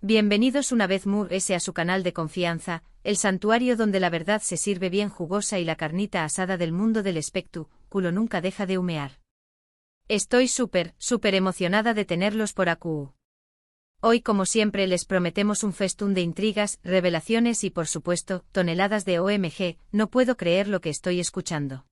Bienvenidos una vez más a su canal de confianza, el santuario donde la verdad se sirve bien jugosa y la carnita asada del mundo del espectáculo nunca deja de humear. Estoy súper emocionada de tenerlos por aquí. Hoy, como siempre, les prometemos un festún de intrigas, revelaciones y, por supuesto, toneladas de OMG, no puedo creer lo que estoy escuchando.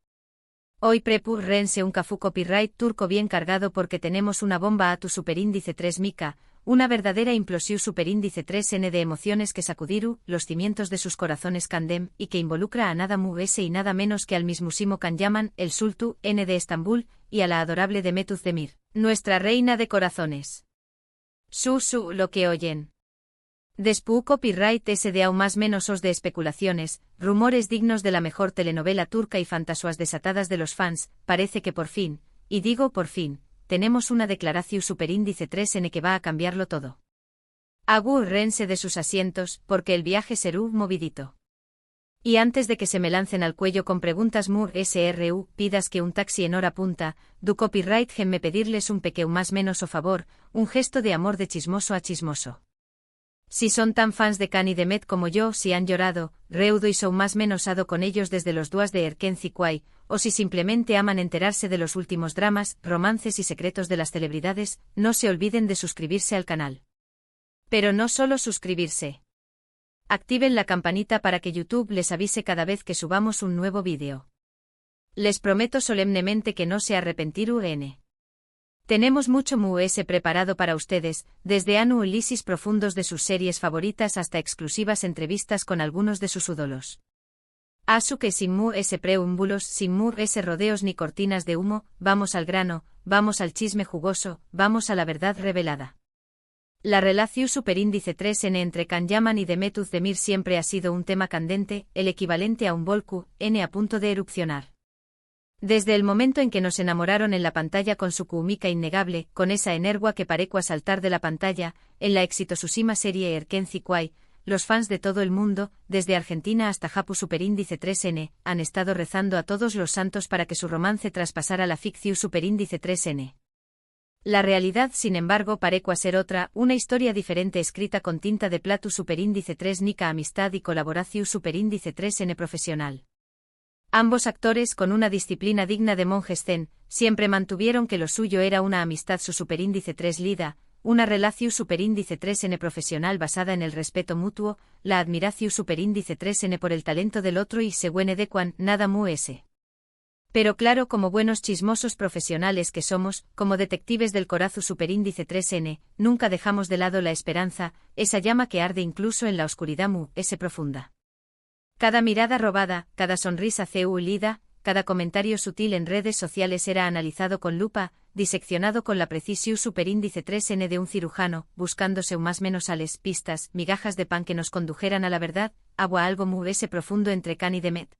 Hoy prepárense un cafú copyright turco bien cargado porque tenemos una bomba a tu superíndice 3 mica, una verdadera implosión superíndice 3N de emociones que sacudiru los cimientos de sus corazones candem y que involucra a nada más y nada menos que al mismísimo Kanyaman, el Sultu N de Estambul, y a la adorable Demet Özdemir, nuestra reina de corazones. Lo que oyen. Después copyright de aún más menos os de especulaciones, rumores dignos de la mejor telenovela turca y fantasuas desatadas de los fans, parece que por fin, y digo por fin, tenemos una declaración superíndice 3N que va a cambiarlo todo. Agárrense de sus asientos, porque el viaje será movidito. Y antes de que se me lancen al cuello con preguntas SRU, pidas que un taxi en hora punta, du copyright me pedirles un pequeño más menos o favor, un gesto de amor de chismoso a chismoso. Si son tan fans de Can y Demet como yo, si han llorado, reudo y son más menosado con ellos desde los duas de Erkenci Kwai, o si simplemente aman enterarse de los últimos dramas, romances y secretos de las celebridades, no se olviden de suscribirse al canal. Pero no solo suscribirse. Activen la campanita para que YouTube les avise cada vez que subamos un nuevo vídeo. Les prometo solemnemente que no se arrepentirán. Tenemos mucho preparado para ustedes, desde análisis profundos de sus series favoritas hasta exclusivas entrevistas con algunos de sus ídolos. Asu que sin preámbulos, sin rodeos ni cortinas de humo, vamos al grano, vamos al chisme jugoso, vamos a la verdad revelada. La relación superíndice 3N entre Kanyaman y Demet Özdemir siempre ha sido un tema candente, el equivalente a un volcán a punto de erupcionar. Desde el momento en que nos enamoraron en la pantalla con su química innegable, con esa energía que pareció saltar de la pantalla, en la exitosísima serie Erkenci Kwai, los fans de todo el mundo, desde Argentina hasta Japón superíndice 3N, han estado rezando a todos los santos para que su romance traspasara la ficción superíndice 3N. La realidad, sin embargo, pareció ser otra, una historia diferente escrita con tinta de platu superíndice 3 nica amistad y colaboración superíndice 3N profesional. Ambos actores, con una disciplina digna de monjes zen, siempre mantuvieron que lo suyo era una amistad su superíndice 3 lida, una relación superíndice 3N profesional basada en el respeto mutuo, la admiración superíndice 3N por el talento del otro y se adecuan, nada más. Pero claro, como buenos chismosos profesionales que somos, como detectives del corazón superíndice 3N, nunca dejamos de lado la esperanza, esa llama que arde incluso en la oscuridad profunda. Cada mirada robada, cada sonrisa ulida, cada comentario sutil en redes sociales era analizado con lupa, diseccionado con la precisión superíndice 3N de un cirujano, buscándose más menos sales, pistas, migajas de pan que nos condujeran a la verdad, algo profundo entre Can y Demet.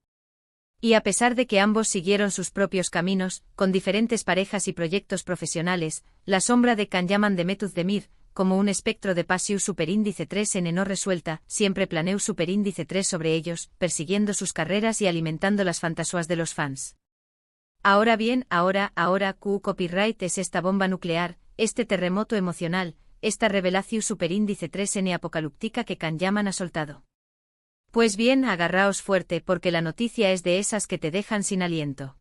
Y a pesar de que ambos siguieron sus propios caminos, con diferentes parejas y proyectos profesionales, la sombra de Kanyaman Demet Özdemir, como un espectro de pasión superíndice 3N no resuelta, siempre planeó superíndice 3 sobre ellos, persiguiendo sus carreras y alimentando las fantasías de los fans. Ahora bien, ahora, copyright es esta bomba nuclear, este terremoto emocional, esta revelación superíndice 3N apocalíptica que Kanyaman ha soltado. Pues bien, agarraos fuerte porque la noticia es de esas que te dejan sin aliento.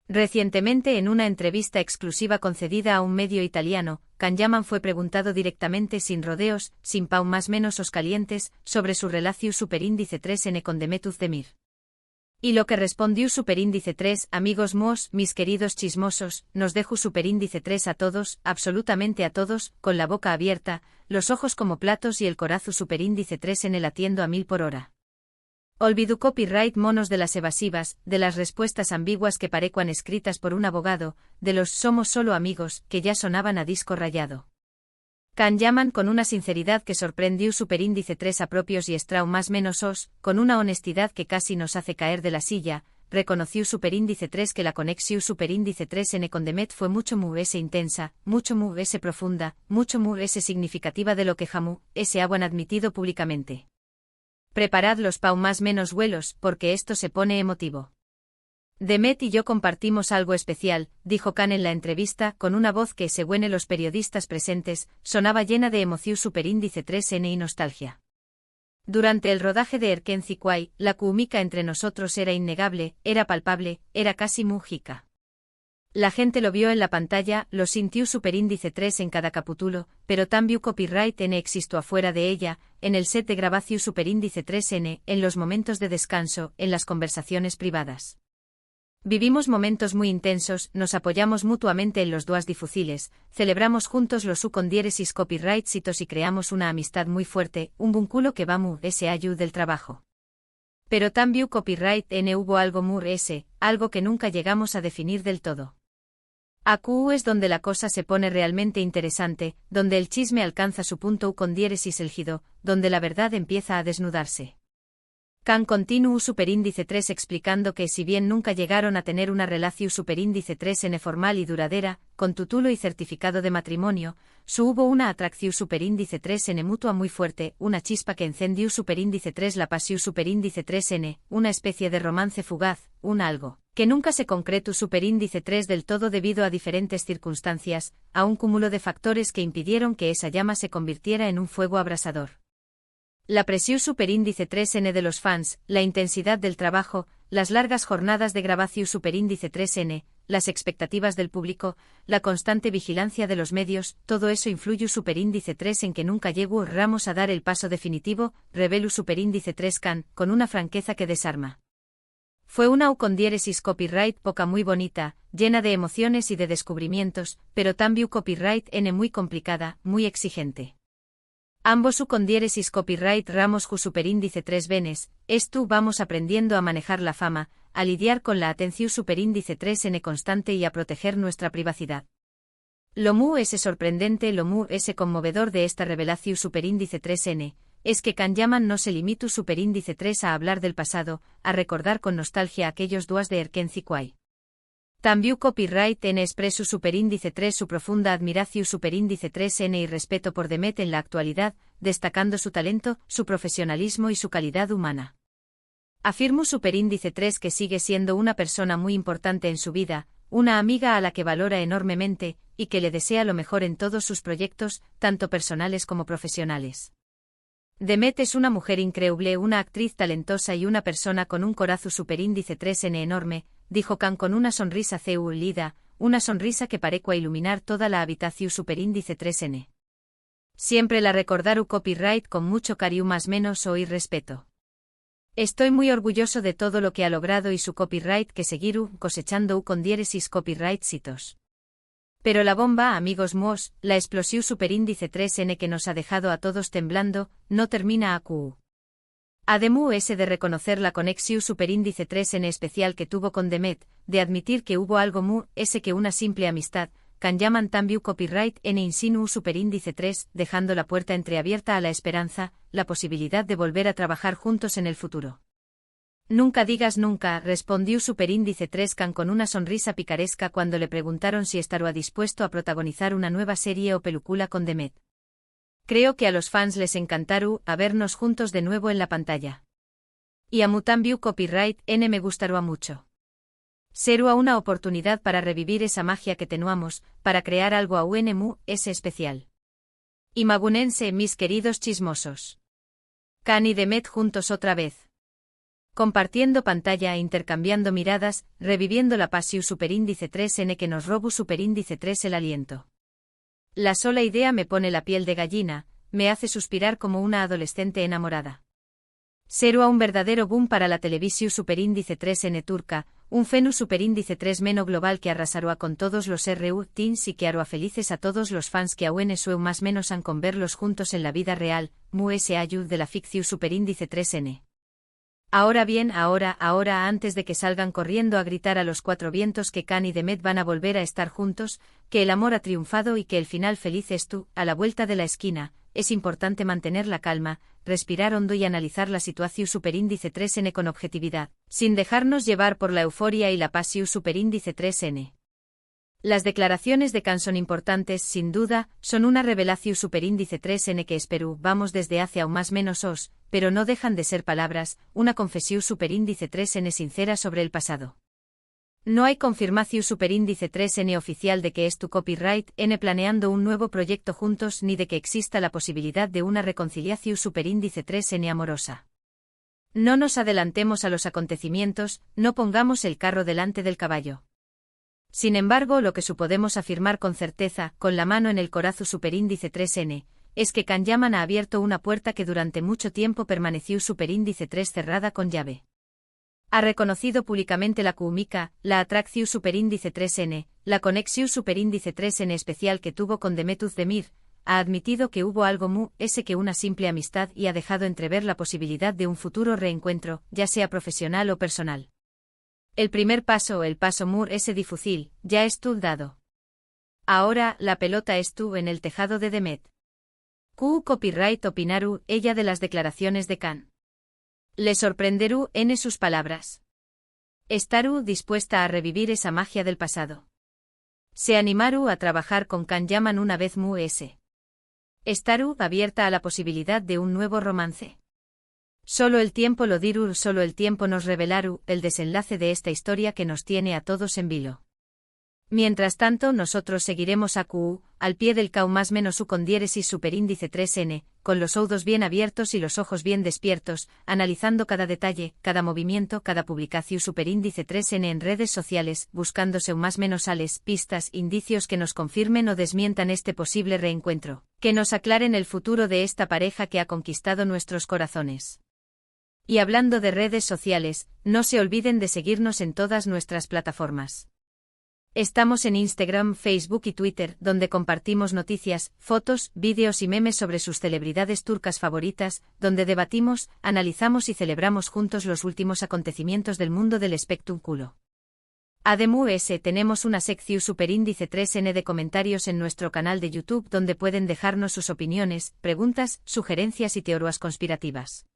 Recientemente, en una entrevista exclusiva concedida a un medio italiano, Kanyaman fue preguntado directamente sin rodeos, sin más menos os calientes, sobre su relación superíndice 3N con Demet Özdemir. Y lo que respondió superíndice 3, amigos mis queridos chismosos, nos dejo superíndice 3 a todos, absolutamente a todos, con la boca abierta, los ojos como platos y el corazón superíndice 3N latiendo a 1000 por hora. Olvidó copyright monos de las evasivas, de las respuestas ambiguas que parecían escritas por un abogado, de los somos solo amigos, que ya sonaban a disco rayado. Kanyaman con una sinceridad que sorprendió superíndice 3 a propios y estrau más menos os, con una honestidad que casi nos hace caer de la silla, reconoció superíndice 3 que la conexión superíndice 3N con Demet fue mucho intensa, mucho profunda, mucho significativa de lo que jamú, han admitido públicamente. Preparad los más menos vuelos, porque esto se pone emotivo. Demet y yo compartimos algo especial, dijo Khan en la entrevista, con una voz que, según los periodistas presentes, sonaba llena de emoción superíndice 3N y nostalgia. Durante el rodaje de Erkenci Kwai, la química entre nosotros era innegable, era palpable, era casi múgica. La gente lo vio en la pantalla, lo sintió superíndice 3 en cada capítulo, pero también copyright N existo afuera de ella, en el set de grabación superíndice 3N, en los momentos de descanso, en las conversaciones privadas. Vivimos momentos muy intensos, nos apoyamos mutuamente en los dos difíciles, celebramos juntos los con diéresis copyright citos y creamos una amistad muy fuerte, un vínculo que va mu ese ayu del trabajo. Pero también copyright N hubo algo mur ese, algo que nunca llegamos a definir del todo. AQ es donde la cosa se pone realmente interesante, donde el chisme alcanza su punto con diéresis elgido, donde la verdad empieza a desnudarse. Khan continuó superíndice 3 explicando que si bien nunca llegaron a tener una relación superíndice 3N formal y duradera, con título y certificado de matrimonio, hubo una atracción superíndice 3N mutua muy fuerte, una chispa que encendió superíndice 3 la pasión superíndice 3N, una especie de romance fugaz, un algo, que nunca se concretó superíndice 3 del todo debido a diferentes circunstancias, a un cúmulo de factores que impidieron que esa llama se convirtiera en un fuego abrasador. La presión superíndice 3N de los fans, la intensidad del trabajo, las largas jornadas de grabación superíndice 3N, las expectativas del público, la constante vigilancia de los medios, todo eso influyó superíndice 3 en que nunca llegó Ramos a dar el paso definitivo, reveló superíndice 3 Khan, con una franqueza que desarma. Fue una con diéresis copyright poca muy bonita, llena de emociones y de descubrimientos, pero también copyright N muy complicada, muy exigente. Ambos con diéresis copyright Ramos ju superíndice 3 venes, esto vamos aprendiendo a manejar la fama, a lidiar con la atención superíndice 3N constante y a proteger nuestra privacidad. Lo mu ese sorprendente, lo mu ese conmovedor de esta revelación superíndice 3N, es que Khan Yaman no se limitó superíndice 3 a hablar del pasado, a recordar con nostalgia aquellos duas de Erkenci Kwai. También copyright N expreso superíndice 3 su profunda admiración superíndice 3N y respeto por Demet en la actualidad, destacando su talento, su profesionalismo y su calidad humana. Afirmo superíndice 3 que sigue siendo una persona muy importante en su vida, una amiga a la que valora enormemente, y que le desea lo mejor en todos sus proyectos, tanto personales como profesionales. Demet es una mujer increíble, una actriz talentosa y una persona con un corazón superíndice 3N enorme, dijo Khan con una sonrisa ceulida, una sonrisa que parecua iluminar toda la habitación superíndice 3N. Siempre la recordaru copyright con mucho cariño más menos o y respeto. Estoy muy orgulloso de todo lo que ha logrado y su copyright que seguiru cosechando con diéresis copyright citos. Pero la bomba, amigos mos, la explosión superíndice 3N que nos ha dejado a todos temblando, no termina AQ. Además ese de reconocer la conexión superíndice 3N especial que tuvo con Demet, de admitir que hubo algo mu, ese que una simple amistad, Khan Yaman también copyright N insinu superíndice 3, dejando la puerta entreabierta a la esperanza, la posibilidad de volver a trabajar juntos en el futuro. Nunca digas nunca, respondió superíndice 3 Khan con una sonrisa picaresca cuando le preguntaron si estaría dispuesto a protagonizar una nueva serie o película con Demet. Creo que a los fans les encantaru a vernos juntos de nuevo en la pantalla. Y a Mutambiu copyright N me gustará mucho. Será una oportunidad para revivir esa magia que tenuamos, para crear algo a UNMU, ese especial. Imagunense, mis queridos chismosos. Khan y Demet juntos otra vez. Compartiendo pantalla e intercambiando miradas, reviviendo la pasión superíndice 3N que nos robu superíndice 3 el aliento. La sola idea me pone la piel de gallina, me hace suspirar como una adolescente enamorada. Será un verdadero boom para la televisión superíndice 3N turca, un fenu superíndice 3 meno global que arrasará con todos los RU teens y que hará felices a todos los fans que aún sueu más menos han con verlos juntos en la vida real, mu ese ayu de la ficción superíndice 3N. Ahora bien, ahora, antes de que salgan corriendo a gritar a los cuatro vientos que Khan y Demet van a volver a estar juntos, que el amor ha triunfado y que el final feliz es tú, a la vuelta de la esquina, es importante mantener la calma, respirar hondo y analizar la situación superíndice 3N con objetividad, sin dejarnos llevar por la euforia y la pasión superíndice 3N. Las declaraciones de Khan son importantes, sin duda, son una revelación superíndice 3N que espero vamos desde hace aún más menos os, pero no dejan de ser palabras, una confesión superíndice 3N sincera sobre el pasado. No hay confirmación superíndice 3N oficial de que es tu copyright N planeando un nuevo proyecto juntos ni de que exista la posibilidad de una reconciliación superíndice 3N amorosa. No nos adelantemos a los acontecimientos, no pongamos el carro delante del caballo. Sin embargo, lo que podemos afirmar con certeza, con la mano en el corazón superíndice 3N, es que Kanyaman ha abierto una puerta que durante mucho tiempo permaneció superíndice 3 cerrada con llave. Ha reconocido públicamente la química, la atracción superíndice 3N, la conexión superíndice 3N especial que tuvo con Demet Özdemir, ha admitido que hubo algo que una simple amistad y ha dejado entrever la posibilidad de un futuro reencuentro, ya sea profesional o personal. El primer paso, el paso difícil, ya es tú dado. Ahora, la pelota es tú en el tejado de Demet. Copyright opinaru, ella de las declaraciones de Kan. Le sorprenderu en sus palabras. Estaru dispuesta a revivir esa magia del pasado. Se animaru a trabajar con Kanyaman una vez Estaru abierta a la posibilidad de un nuevo romance. Solo el tiempo lo dirú, solo el tiempo nos revelaru el desenlace de esta historia que nos tiene a todos en vilo. Mientras tanto, nosotros seguiremos al pie del cao más menos u con diéresis superíndice 3N, con los oídos bien abiertos y los ojos bien despiertos, analizando cada detalle, cada movimiento, cada publicación superíndice 3N en redes sociales, buscándose un más menos pistas, indicios que nos confirmen o desmientan este posible reencuentro, que nos aclaren el futuro de esta pareja que ha conquistado nuestros corazones. Y hablando de redes sociales, no se olviden de seguirnos en todas nuestras plataformas. Estamos en Instagram, Facebook y Twitter, donde compartimos noticias, fotos, vídeos y memes sobre sus celebridades turcas favoritas, donde debatimos, analizamos y celebramos juntos los últimos acontecimientos del mundo del espectáculo. Además, tenemos una sección superíndice 3N de comentarios en nuestro canal de YouTube donde pueden dejarnos sus opiniones, preguntas, sugerencias y teorías conspirativas.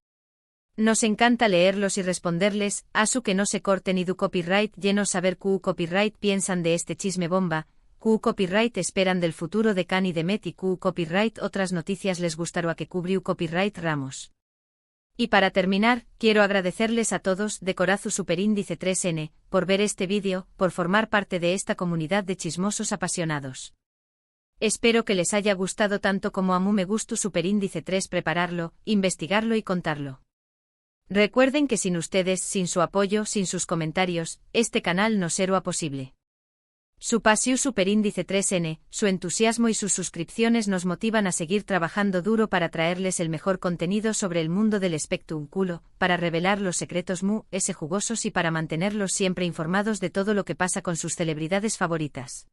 Nos encanta leerlos y responderles, asu que no se corten y du copyright llenos saber copyright piensan de este chisme bomba, copyright esperan del futuro de Kan y Demet y copyright otras noticias les gustará que cubriu copyright Ramos. Y para terminar, quiero agradecerles a todos, de corazón superíndice 3N, por ver este vídeo, por formar parte de esta comunidad de chismosos apasionados. Espero que les haya gustado tanto como a mí me gustó superíndice 3 prepararlo, investigarlo y contarlo. Recuerden que sin ustedes, sin su apoyo, sin sus comentarios, este canal no sería posible. Su pasión superíndice 3N, su entusiasmo y sus suscripciones nos motivan a seguir trabajando duro para traerles el mejor contenido sobre el mundo del espectáculo, para revelar los secretos jugosos y para mantenerlos siempre informados de todo lo que pasa con sus celebridades favoritas.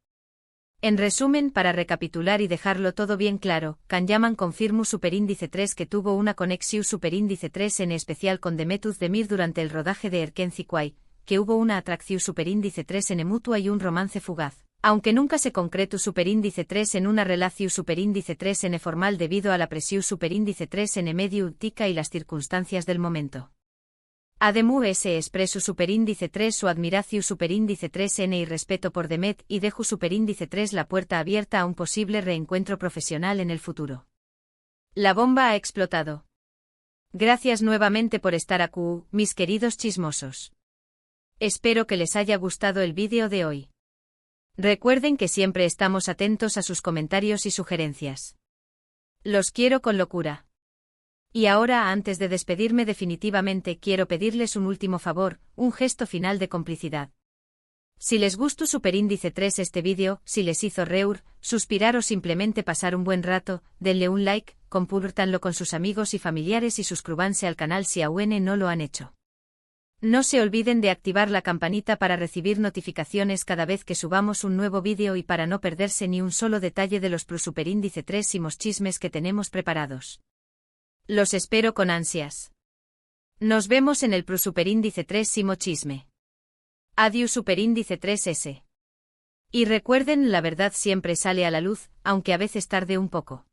En resumen, para recapitular y dejarlo todo bien claro, Kanyaman confirmó superíndice 3 que tuvo una conexión superíndice 3 en especial con Demet Özdemir durante el rodaje de Erken Zikuay, que hubo una atracción superíndice 3 en mutua y un romance fugaz, aunque nunca se concretó superíndice 3 en una relación superíndice 3 n formal debido a la presión superíndice 3 n medio útica y las circunstancias del momento. Además, expreso superíndice 3 su admiración superíndice 3N y respeto por Demet y dejo superíndice 3 la puerta abierta a un posible reencuentro profesional en el futuro. La bomba ha explotado. Gracias nuevamente por estar aquí, mis queridos chismosos. Espero que les haya gustado el vídeo de hoy. Recuerden que siempre estamos atentos a sus comentarios y sugerencias. Los quiero con locura. Y ahora, antes de despedirme definitivamente, quiero pedirles un último favor, un gesto final de complicidad. Si les gustó superíndice 3 este vídeo, si les hizo reír, suspirar o simplemente pasar un buen rato, denle un like, compártanlo con sus amigos y familiares y suscríbanse al canal si aún no lo han hecho. No se olviden de activar la campanita para recibir notificaciones cada vez que subamos un nuevo vídeo y para no perderse ni un solo detalle de los superíndice 3 y chismes que tenemos preparados. Los espero con ansias. Nos vemos en el superíndice 3 simo chisme. Adiós superíndice 3S. Y recuerden, la verdad siempre sale a la luz, aunque a veces tarde un poco.